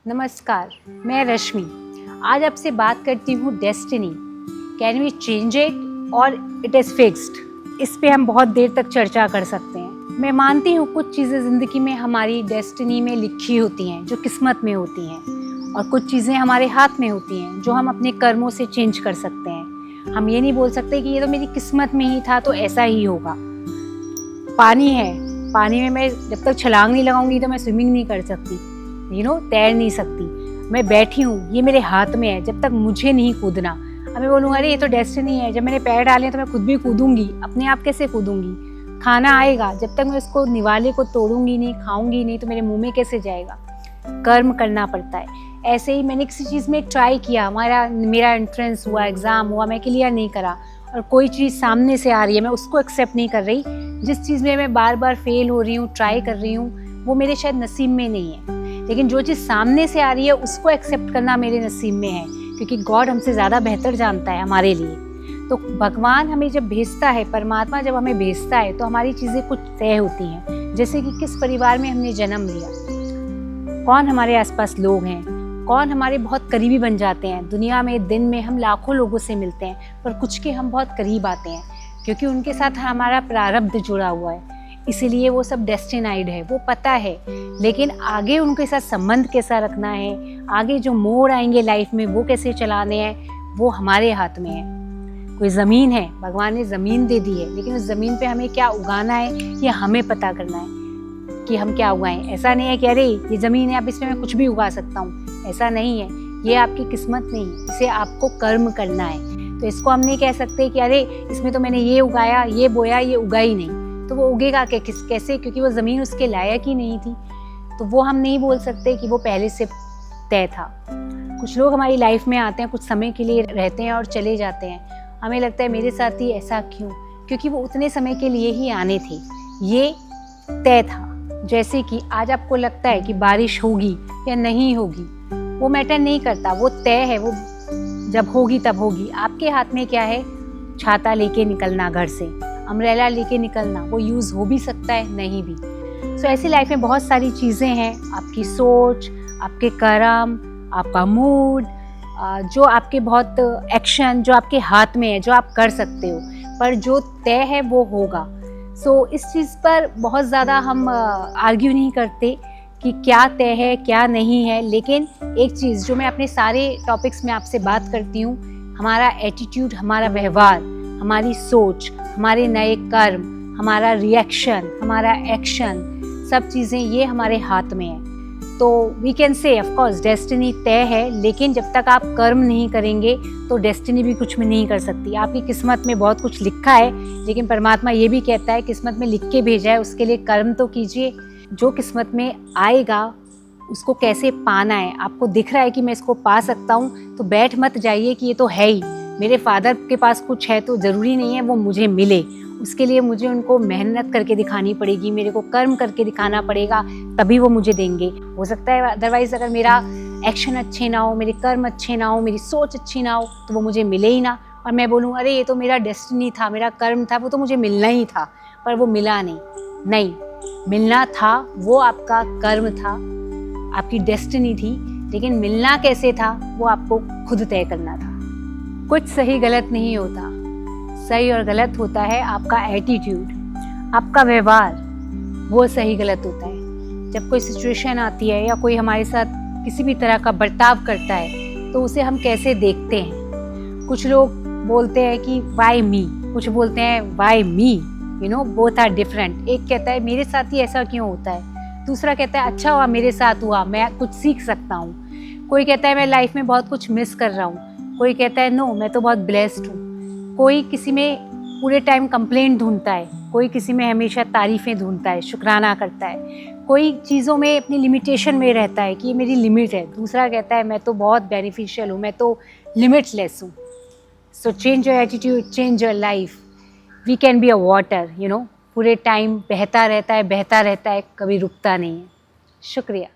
नमस्कार, मैं रश्मि। आज आपसे बात करती हूँ destiny. Can we change it और इट इज़ फिक्स्ड। इस पे हम बहुत देर तक चर्चा कर सकते हैं। मैं मानती हूँ कुछ चीज़ें ज़िंदगी में हमारी डेस्टिनी में लिखी होती हैं, जो किस्मत में होती हैं, और कुछ चीज़ें हमारे हाथ में होती हैं, जो हम अपने कर्मों से चेंज कर सकते हैं। हम ये नहीं बोल सकते कि ये तो मेरी किस्मत में ही था तो ऐसा ही होगा। पानी है, पानी में मैं जब तक छलांग नहीं लगाऊंगी तो मैं स्विमिंग नहीं कर सकती, तैर नहीं सकती। मैं बैठी हूँ, ये मेरे हाथ में है, जब तक मुझे नहीं कूदना। अब मैं बोलूँगा अरे ये तो डेस्टिनी है, जब मैंने पैर डाले तो मैं खुद भी कूदूंगी। अपने आप कैसे कूदूंगी? खाना आएगा, जब तक मैं उसको निवाले को तोड़ूंगी नहीं, खाऊंगी नहीं, तो मेरे मुंह में कैसे जाएगा? कर्म करना पड़ता है। ऐसे ही मैंने किसी चीज़ में ट्राई किया, मेरा एंट्रेंस हुआ, एग्ज़ाम हुआ, मैं क्लियर नहीं करा, और कोई चीज़ सामने से आ रही है, मैं उसको एक्सेप्ट नहीं कर रही। जिस चीज़ में मैं बार बार फेल हो रही हूँ, ट्राई कर रही हूँ, वो मेरे शायद नसीब में नहीं है। लेकिन जो चीज़ सामने से आ रही है उसको एक्सेप्ट करना मेरे नसीब में है, क्योंकि गॉड हमसे ज़्यादा बेहतर जानता है हमारे लिए। तो भगवान हमें जब भेजता है, परमात्मा जब हमें भेजता है, तो हमारी चीज़ें कुछ तय होती हैं। जैसे कि किस परिवार में हमने जन्म लिया, कौन हमारे आसपास लोग हैं, कौन हमारे बहुत करीबी बन जाते हैं। दुनिया में दिन में हम लाखों लोगों से मिलते हैं, पर कुछ के हम बहुत करीब आते हैं, क्योंकि उनके साथ हमारा प्रारब्ध जुड़ा हुआ है। इसीलिए वो सब डेस्टिनाइड है, वो पता है। लेकिन आगे उनके साथ संबंध कैसा रखना है, आगे जो मोड़ आएंगे लाइफ में वो कैसे चलाने हैं, वो हमारे हाथ में है। कोई ज़मीन है, भगवान ने ज़मीन दे दी है, लेकिन उस ज़मीन पे हमें क्या उगाना है ये हमें पता करना है कि हम क्या उगाएं। ऐसा नहीं है कि अरे ये ज़मीन है, अब इसमें मैं कुछ भी उगा सकता हूँ, ऐसा नहीं है। ये आपकी किस्मत नहीं है, इसे आपको कर्म करना है। तो इसको हम नहीं कह सकते कि अरे इसमें तो मैंने ये उगाया, ये बोया, ये उगा ही नहीं, तो वो उगेगा कैसे? क्योंकि वो ज़मीन उसके लायक ही नहीं थी। तो वो हम नहीं बोल सकते कि वो पहले से तय था। कुछ लोग हमारी लाइफ में आते हैं, कुछ समय के लिए रहते हैं और चले जाते हैं। हमें लगता है मेरे साथ ही ऐसा क्यों? क्योंकि वो उतने समय के लिए ही आने थे, ये तय था। जैसे कि आज आपको लगता है कि बारिश होगी या नहीं होगी, वो मैटर नहीं करता, वो तय है, वो जब होगी तब होगी। आपके हाथ में क्या है? छाता लेके निकलना, घर से अम्ब्रेला लेके निकलना। वो यूज़ हो भी सकता है, नहीं भी। सो ऐसी लाइफ में बहुत सारी चीज़ें हैं, आपकी सोच, आपके कर्म, आपका मूड, जो आपके बहुत एक्शन जो आपके हाथ में है, जो आप कर सकते हो, पर जो तय है वो होगा। सो इस चीज़ पर बहुत ज़्यादा हम आर्ग्यू नहीं करते कि क्या तय है क्या नहीं है। लेकिन एक चीज़ जो मैं अपने सारे टॉपिक्स में आपसे बात करती हूँ, हमारा एटीट्यूड, हमारा व्यवहार, हमारी सोच, हमारे नए कर्म, हमारा रिएक्शन, हमारा एक्शन, सब चीज़ें ये हमारे हाथ में है। तो we can say of course destiny तय है, लेकिन जब तक आप कर्म नहीं करेंगे तो डेस्टिनी भी कुछ में नहीं कर सकती। आपकी किस्मत में बहुत कुछ लिखा है, लेकिन परमात्मा ये भी कहता है किस्मत में लिख के भेजा है, उसके लिए कर्म तो कीजिए। जो किस्मत में आएगा उसको कैसे पाना है, आपको दिख रहा है कि मैं इसको पा सकता हूँ, तो बैठ मत जाइए कि ये तो है ही, मेरे फादर के पास कुछ है तो ज़रूरी नहीं है वो मुझे मिले। उसके लिए मुझे उनको मेहनत करके दिखानी पड़ेगी, मेरे को कर्म करके दिखाना पड़ेगा, तभी वो मुझे देंगे। हो सकता है अदरवाइज़ अगर मेरा एक्शन अच्छे ना हो, मेरे कर्म अच्छे ना हो, मेरी सोच अच्छी ना हो, तो वो मुझे मिले ही ना। और मैं बोलूँ अरे ये तो मेरा डेस्टिनी था, मेरा कर्म था, वो तो मुझे मिलना ही था, पर वो मिला नहीं। मिलना था, वो आपका कर्म था, आपकी डेस्टिनी थी, लेकिन मिलना कैसे था वो आपको खुद तय करना था। कुछ सही गलत नहीं होता, सही और गलत होता है आपका एटीट्यूड, आपका व्यवहार, वो सही गलत होता है। जब कोई सिचुएशन आती है या कोई हमारे साथ किसी भी तरह का बर्ताव करता है, तो उसे हम कैसे देखते हैं। कुछ लोग बोलते हैं कि वाई मी, कुछ बोलते हैं why me, both are different. एक कहता है मेरे साथ ही ऐसा क्यों होता है, दूसरा कहता है अच्छा हुआ मेरे साथ हुआ, मैं कुछ सीख सकता हूँ। कोई कहता है मैं लाइफ में बहुत कुछ मिस कर रहा हूँ, कोई कहता है नो मैं तो बहुत ब्लेस्ड हूँ। कोई किसी में पूरे टाइम कंप्लेंट ढूंढता है, कोई किसी में हमेशा तारीफ़ें ढूंढता है, शुक्राना करता है। कोई चीज़ों में अपनी लिमिटेशन में रहता है कि ये मेरी लिमिट है, दूसरा कहता है मैं तो बहुत बेनिफिशियल हूँ, मैं तो लिमिटलेस हूँ। So change your attitude, change your life. We can be a water, पूरे टाइम बहता रहता है, कभी रुकता नहीं है। शुक्रिया।